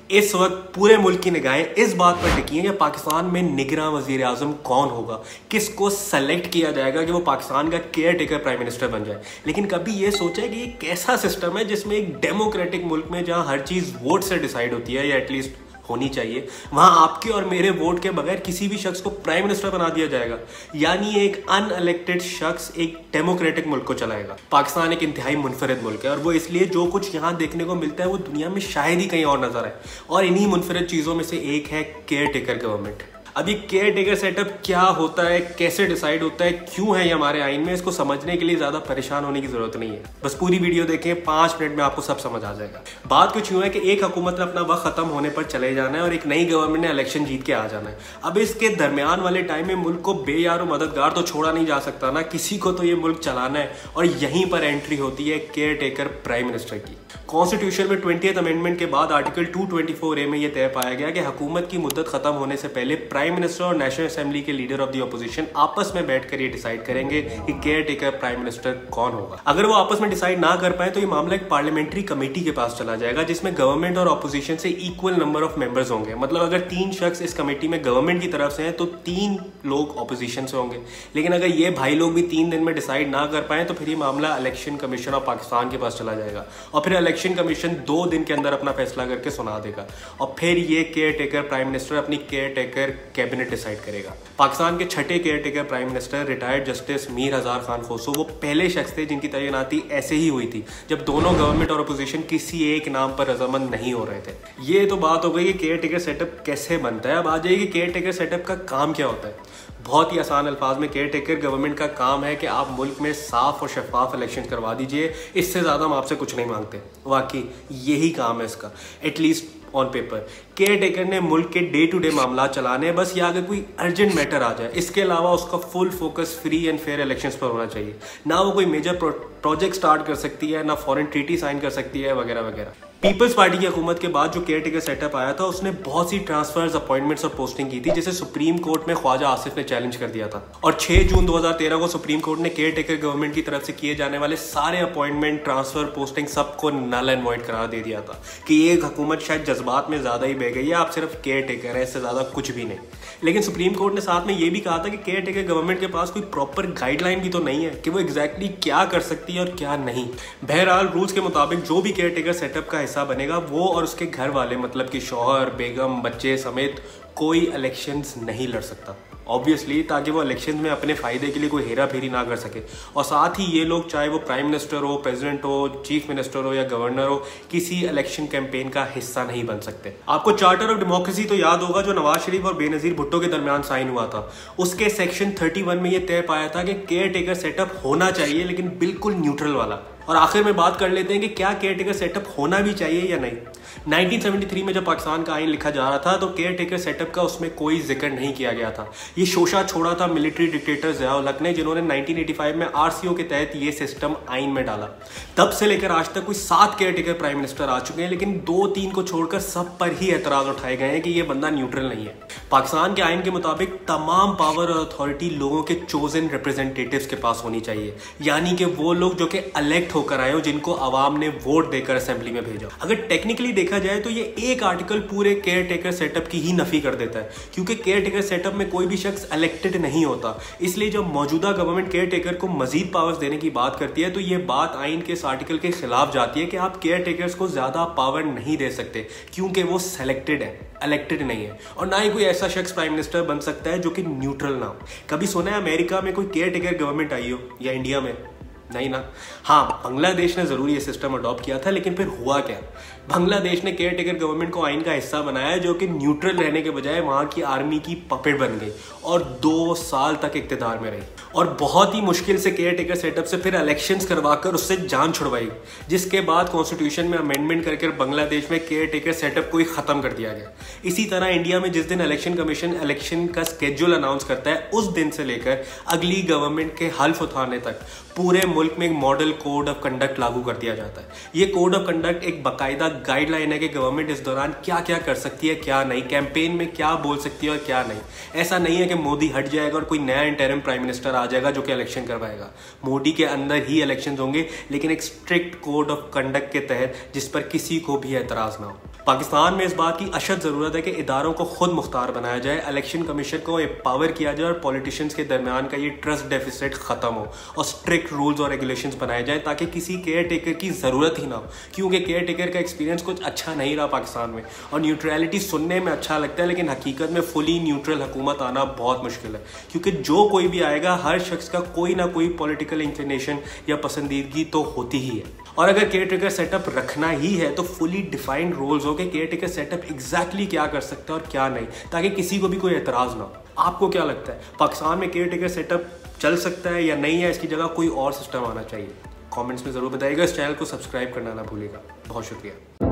इस वक्त पूरे मुल्क की निगाहें इस बात पर टिकी हैं कि पाकिस्तान में निगरान वजीर आजम कौन होगा, किसको सेलेक्ट किया जाएगा कि वो पाकिस्तान का केयर टेकर प्राइम मिनिस्टर बन जाए। लेकिन कभी ये सोचा है कि ये कैसा सिस्टम है जिसमें एक डेमोक्रेटिक मुल्क में जहां हर चीज वोट से डिसाइड होती है या एटलीस्ट होनी चाहिए, वहां आपके और मेरे वोट के बगैर किसी भी शख्स को प्राइम मिनिस्टर बना दिया जाएगा। यानी एक अनइलेक्टेड शख्स एक डेमोक्रेटिक मुल्क को चलाएगा। पाकिस्तान एक इंतहाई मुनफरिद मुल्क है और वो इसलिए जो कुछ यहाँ देखने को मिलता है वो दुनिया में शायद ही कहीं और नजर आए, और इन्हीं मुनफरिद चीजों में से एक है केयर टेकर गवर्नमेंट। अब ये केयर टेकर सेटअप क्या होता है, कैसे डिसाइड होता है, क्यों है ये हमारे आइन में, इसको समझने के लिए ज्यादा परेशान होने की जरूरत नहीं है। बस पूरी वीडियो देखें, 5 मिनट में आपको सब समझ आ जाएगा। बात कुछ यूं है कि एक हुकूमत ने अपना वक्त खत्म होने पर चले जाना है और एक नई गवर्नमेंट ने इलेक्शन जीत के आ जाना है। अब इसके दरमियान वाले टाइम में मुल्क को बेयार और मददगार तो छोड़ा नहीं जा सकता ना, किसी को तो ये मुल्क चलाना है, और यहीं पर एंट्री होती है केयर टेकर प्राइम मिनिस्टर की। कॉन्स्टिट्यूशन में 20th अमेंडमेंट के बाद आर्टिकल 224A में यह तय पाया गया कि हुकूमत की मुद्दत खत्म होने से पहले प्राइम मिनिस्टर और नेशनल असेंबली के लीडर ऑफ द ऑपोजिशन आपस में बैठकर ये डिसाइड करेंगे कि केयर टेकर प्राइम मिनिस्टर कौन होगा। अगर वो आपस में डिसाइड ना कर पाए तो ये मामला एक पार्लियामेंट्री कमेटी के पास चला जाएगा, जिसमें गवर्नमेंट और ऑपोजिशन से इक्वल नंबर ऑफ मेंबर्स होंगे। मतलब अगर 3 शख्स इस कमेटी में गवर्नमेंट की तरफ से हैं तो 3 लोग ऑपोजिशन से होंगे। लेकिन अगर ये भाई लोग भी 3 दिन में डिसाइड ना कर पाए तो फिर ये मामला इलेक्शन कमीशन ऑफ पाकिस्तान के पास चला जाएगा, और फिर इलेक्शन कमीशन 2 दिन के अंदर अपना फैसला करके सुना देगा, और फिर ये केयर टेकर प्राइम मिनिस्टर अपनी केयर टेकर कैबिनेट डिसाइड करेगा। पाकिस्तान के छठे care taker prime minister retired justice Mir हजार खान खोसो वो पहले शख्स थे जिनकी तैनाती ऐसे ही हुई थी जब दोनों गवर्नमेंट और अपोजिशन किसी एक नाम पर रजामंद नहीं हो रहे थे। ये तो बात हो गई कि केयर टेकर सेटअप कैसे बनता है। अब आ जाइए कि केयर टेकर सेटअप का काम क्या होता है। बहुत ही आसान अल्फाज में केयर टेकर गवर्नमेंट का काम है कि आप मुल्क में साफ और शफाफ इलेक्शन करवा दीजिए, इससे ज़्यादा हम आपसे कुछ नहीं मांगते। वाकई यही काम है इसका, at least on paper. Care taker ने मुल्क के डे टू डे मामला चलाने, बस या अगर कोई अर्जेंट मैटर आ जाए, इसके अलावा उसका full focus free and fair elections पर होना चाहिए। ना वो कोई मेजर प्रोजेक्ट स्टार्ट कर सकती है, ना फॉरेन ट्रीटी साइन कर सकती है, वगैरह वगैरह। पीपल्स पार्टी की हुकूमत के बाद जो केयर टेकर सेटअप आया था उसने बहुत सी ट्रांसफर्स, अपॉइंटमेंट्स और पोस्टिंग की थी, जिसे सुप्रीम कोर्ट में ख्वाजा आसिफ ने चैलेंज कर दिया था। और 6 जून 2013 को सुप्रीम कोर्ट ने केयर टेकर गवर्नमेंट की तरफ से किए जाने वाले सारे अपॉइंटमेंट, ट्रांसफर, पोस्टिंग सबको नल एंड वॉइड करार दे दिया था कि ये हुकूमत शायद जज्बात में ज्यादा ही बह गई है, आप सिर्फ केयर टेकर है, इससे ज्यादा कुछ भी नहीं। लेकिन सुप्रीम कोर्ट ने साथ में ये भी कहा था कि केयर टेकर गवर्नमेंट के पास कोई प्रॉपर गाइडलाइन भी तो नहीं है कि वो एग्जैक्टली क्या कर सकती है और क्या नहीं। बहरहाल रूल्स के मुताबिक जो भी केयर टेकर सेटअप का हिस्सा बनेगा वो और उसके घर वाले, मतलब कि शौहर, बेगम, बच्चे समेत कोई इलेक्शंस नहीं लड़ सकता, ऑब्वियसली, ताकि वो इलेक्शन में अपने फायदे के लिए कोई हेरा फेरी ना कर सके। और साथ ही ये लोग, चाहे वो प्राइम मिनिस्टर हो, प्रेसिडेंट हो, चीफ मिनिस्टर हो या गवर्नर हो, किसी इलेक्शन कैंपेन का हिस्सा नहीं बन सकते। आपको चार्टर ऑफ डेमोक्रेसी तो याद होगा जो नवाज शरीफ और बेनजीर भुट्टो के दरमियान साइन हुआ था। उसके सेक्शन 31 में ये तय पाया था कि केयर टेकर सेटअप होना चाहिए, लेकिन बिल्कुल न्यूट्रल वाला। और आखिर में बात कर लेते हैं कि क्या केयर टेकर सेटअप होना भी चाहिए या नहीं। 1973 में जब पाकिस्तान का आइन लिखा जा रहा था तो केयर टेकर सेटअप का उसमें कोई जिक्र नहीं किया गया था। ये शोशा छोड़ा था मिलिट्री डिक्टेटर ज़ियाउल हक ने, जिन्होंने 1985 में RCO के तहत ये सिस्टम आइन में डाला। तब से लेकर आज तक कोई 7 केयर टेकर प्राइम मिनिस्टर आ चुके हैं, लेकिन 2-3 को छोड़कर सब पर ही एतराज उठाए गए हैं कि ये बंदा न्यूट्रल नहीं है। पाकिस्तान के आइन के मुताबिक तमाम पावर और अथॉरिटी लोगों के चोजन रिप्रेजेंटेटिव्स के पास होनी चाहिए, यानी कि वो लोग जो कि इलेक्ट होकर आए हो, जिनको अवाम ने वोट देकर असेंबली में भेजा। अगर टेक्निकली देखा जाए तो ये एक आर्टिकल पूरे केयर टेकर सेटअप की ही नफी कर देता है, क्योंकि केयर टेकर सेटअप में कोई भी शख्स इलेक्टेड नहीं होता। इसलिए जब मौजूदा गवर्नमेंट केयर टेकर को मजीद पावर्स देने की बात करती है तो ये बात आइन के इस आर्टिकल के खिलाफ जाती है कि आप केयर टेकर्स को ज्यादा पावर नहीं दे सकते, क्योंकि वो सेलेक्टेड है, इलेक्टेड नहीं है। और ना ही कोई ऐसा शख्स प्राइम मिनिस्टर बन सकता है जो कि न्यूट्रल ना हो। कभी सुना है अमेरिका में कोई केयर टेकर गवर्नमेंट आई हो, या इंडिया में? नहीं ना। हाँ, बांग्लादेश ने जरूर ये सिस्टम अडॉप्ट किया था, लेकिन फिर हुआ क्या? बांग्लादेश ने केयर टेकर गवर्नमेंट को आइन का हिस्सा बनाया, जो कि न्यूट्रल रहने के बजाय वहां की आर्मी की पपेट बन गई और 2 साल तक इक्तिदार में रही, और बहुत ही मुश्किल से केयर टेकर सेटअप से फिर इलेक्शंस करवाकर उससे जान छुड़वाई, जिसके बाद कॉन्स्टिट्यूशन में अमेंडमेंट करके बांग्लादेश में केयर टेकर सेटअप को ही खत्म कर दिया गया। इसी तरह इंडिया में जिस दिन इलेक्शन कमीशन इलेक्शन का स्केड्यूल अनाउंस करता है, उस दिन से लेकर अगली गवर्नमेंट के हल्फ उठाने तक पूरे मुल्क में एक मॉडल कोड ऑफ कंडक्ट लागू कर दिया जाता है। ये कोड ऑफ कंडक्ट एक बाकायदा गाइडलाइन है कि गवर्नमेंट इस दौरान क्या क्या कर सकती है, क्या नहीं, कैंपेन में क्या बोल सकती है और क्या नहीं। ऐसा नहीं है कि मोदी हट जाएगा और कोई नया इंटरिम प्राइम मिनिस्टर आ जाएगा जो कि इलेक्शन करवाएगा। मोदी के अंदर ही इलेक्शन होंगे, लेकिन एक स्ट्रिक्ट कोड ऑफ कंडक्ट के तहत, जिस पर किसी को भी एतराज ना हो। पाकिस्तान में इस बात की अशद जरूरत है कि इदारों को खुद मुख्तार बनाया जाए, इलेक्शन कमीशन को एम्पावर किया जाए और पॉलिटिशियंस के दरमियान का ये ट्रस्ट डेफिसिट खत्म हो और स्ट्रिक्ट रूल्स और रेगुलेशंस बनाए जाए ताकि किसी केयर टेकर की जरूरत ही ना हो। क्योंकि केयर टेकर का एक्सपीरियंस कुछ अच्छा नहीं रहा पाकिस्तान में। और न्यूट्रलिटी सुनने में अच्छा लगता है, लेकिन हकीकत में फुली न्यूट्रल हुकूमत आना बहुत मुश्किल है, क्योंकि जो कोई भी आएगा हर शख्स का कोई ना कोई पॉलिटिकल इंक्लिनेशन या पसंदीदगी तो होती ही है। और अगर केयर टेकर सेटअप रखना ही है तो फुली डिफाइंड रोल्स हो कि केयर टेकर सेटअप एग्जैक्टली क्या कर सकता है और क्या नहीं, ताकि किसी को भी कोई एतराज ना हो। आपको क्या लगता है, पाकिस्तान में केयर टेकर सेटअप चल सकता है या नहीं है, इसकी जगह कोई और सिस्टम आना चाहिए? कमेंट्स में जरूर बताइएगा। इस चैनल को सब्सक्राइब करना ना भूलिएगा। बहुत शुक्रिया।